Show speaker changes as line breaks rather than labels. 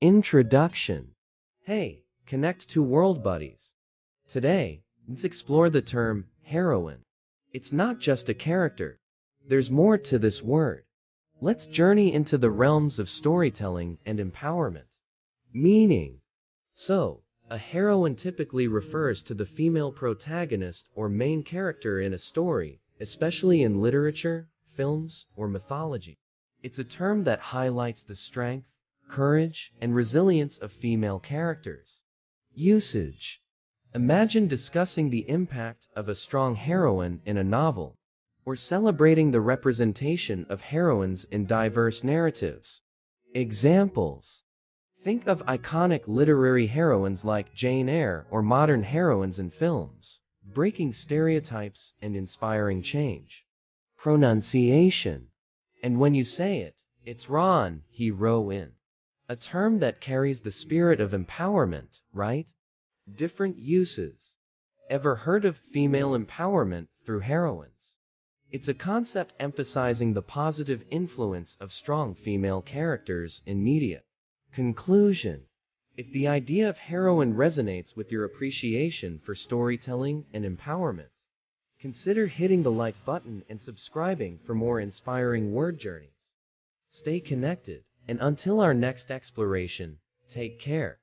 Introduction. Hey, connect to world buddies. Today, let's explore the term heroine. It's not just a character. There's more to this word. Let's journey into the realms of storytelling and empowerment. Meaning. So, a heroine typically refers to the female protagonist or main character in a story, especially in literature, films, or mythology. It's a term that highlights the strength, courage, and resilience of female characters. Usage. Imagine discussing the impact of a strong heroine in a novel, or celebrating the representation of heroines in diverse narratives. Examples. Think of iconic literary heroines like Jane Eyre or modern heroines in films, breaking stereotypes and inspiring change. Pronunciation. And when you say it, it's ʻhɛroʊɪn, a term that carries the spirit of empowerment, right? Different uses. Ever heard of female empowerment through heroines? It's a concept emphasizing the positive influence of strong female characters in media. Conclusion. If the idea of heroine resonates with your appreciation for storytelling and empowerment, consider hitting the like button and subscribing for more inspiring word journeys. Stay connected, and until our next exploration, take care.